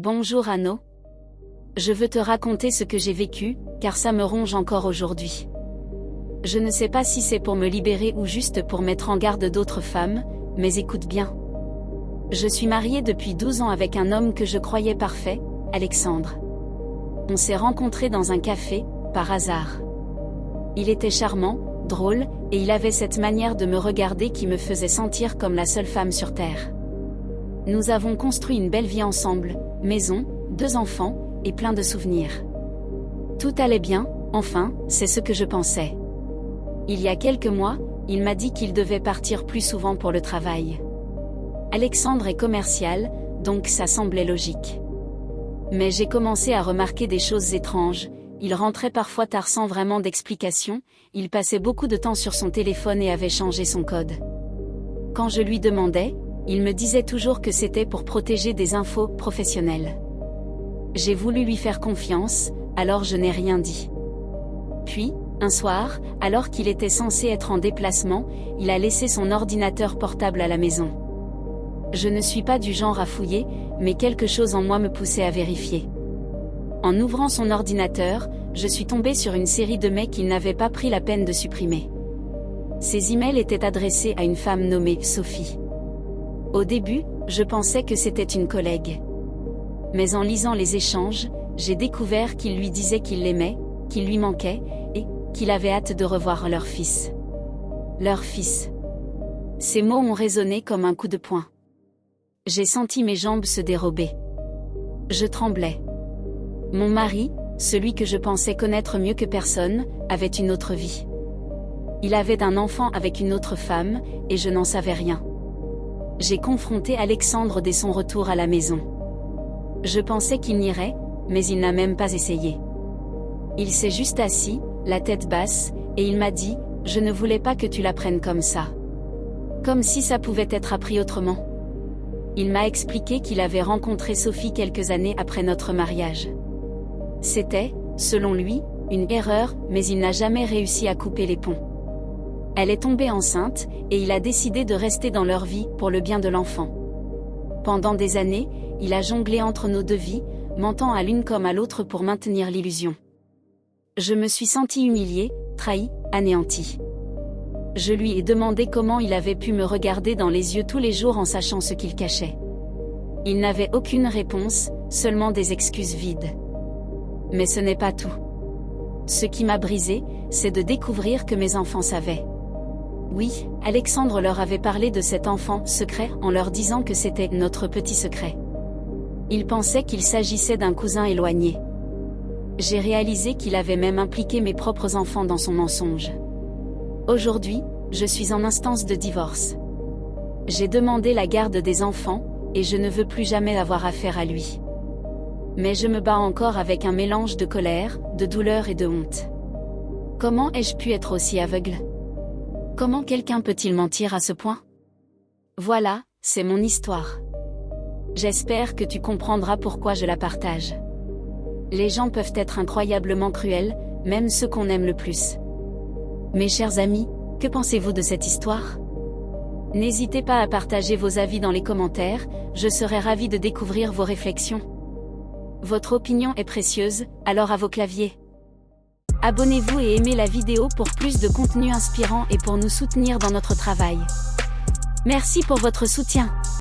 Bonjour Anno. Je veux te raconter ce que j'ai vécu, car ça me ronge encore aujourd'hui. Je ne sais pas si c'est pour me libérer ou juste pour mettre en garde d'autres femmes, mais écoute bien. Je suis mariée depuis 12 ans avec un homme que je croyais parfait, Alexandre. On s'est rencontrés dans un café, par hasard. Il était charmant, drôle, et il avait cette manière de me regarder qui me faisait sentir comme la seule femme sur Terre. Nous avons construit une belle vie ensemble, maison, 2 enfants, et plein de souvenirs. Tout allait bien, enfin, c'est ce que je pensais. Il y a quelques mois, il m'a dit qu'il devait partir plus souvent pour le travail. Alexandre est commercial, donc ça semblait logique. Mais j'ai commencé à remarquer des choses étranges. Il rentrait parfois tard sans vraiment d'explication, il passait beaucoup de temps sur son téléphone et avait changé son code. Quand je lui demandais, il me disait toujours que c'était pour protéger des infos professionnelles. J'ai voulu lui faire confiance, alors je n'ai rien dit. Puis, un soir, alors qu'il était censé être en déplacement, il a laissé son ordinateur portable à la maison. Je ne suis pas du genre à fouiller, mais quelque chose en moi me poussait à vérifier. En ouvrant son ordinateur, je suis tombée sur une série de mails qu'il n'avait pas pris la peine de supprimer. Ces emails étaient adressés à une femme nommée Sophie. Au début, je pensais que c'était une collègue. Mais en lisant les échanges, j'ai découvert qu'il lui disait qu'il l'aimait, qu'il lui manquait, et qu'il avait hâte de revoir leur fils. Leur fils. Ces mots ont résonné comme un coup de poing. J'ai senti mes jambes se dérober. Je tremblais. Mon mari, celui que je pensais connaître mieux que personne, avait une autre vie. Il avait un enfant avec une autre femme, et je n'en savais rien. J'ai confronté Alexandre dès son retour à la maison. Je pensais qu'il n'irait, mais il n'a même pas essayé. Il s'est juste assis, la tête basse, et il m'a dit « Je ne voulais pas que tu la prennes comme ça. » Comme si ça pouvait être appris autrement. Il m'a expliqué qu'il avait rencontré Sophie quelques années après notre mariage. C'était, selon lui, une erreur, mais il n'a jamais réussi à couper les ponts. Elle est tombée enceinte, et il a décidé de rester dans leur vie, pour le bien de l'enfant. Pendant des années, il a jonglé entre nos 2 vies, mentant à l'une comme à l'autre pour maintenir l'illusion. Je me suis sentie humiliée, trahie, anéantie. Je lui ai demandé comment il avait pu me regarder dans les yeux tous les jours en sachant ce qu'il cachait. Il n'avait aucune réponse, seulement des excuses vides. Mais ce n'est pas tout. Ce qui m'a brisée, c'est de découvrir que mes enfants savaient. Oui, Alexandre leur avait parlé de cet enfant secret en leur disant que c'était notre petit secret. Ils pensaient qu'il s'agissait d'un cousin éloigné. J'ai réalisé qu'il avait même impliqué mes propres enfants dans son mensonge. Aujourd'hui, je suis en instance de divorce. J'ai demandé la garde des enfants, et je ne veux plus jamais avoir affaire à lui. Mais je me bats encore avec un mélange de colère, de douleur et de honte. Comment ai-je pu être aussi aveugle ? Comment quelqu'un peut-il mentir à ce point ? Voilà, c'est mon histoire. J'espère que tu comprendras pourquoi je la partage. Les gens peuvent être incroyablement cruels, même ceux qu'on aime le plus. Mes chers amis, que pensez-vous de cette histoire ? N'hésitez pas à partager vos avis dans les commentaires, je serai ravie de découvrir vos réflexions. Votre opinion est précieuse, alors à vos claviers. Abonnez-vous et aimez la vidéo pour plus de contenu inspirant et pour nous soutenir dans notre travail. Merci pour votre soutien.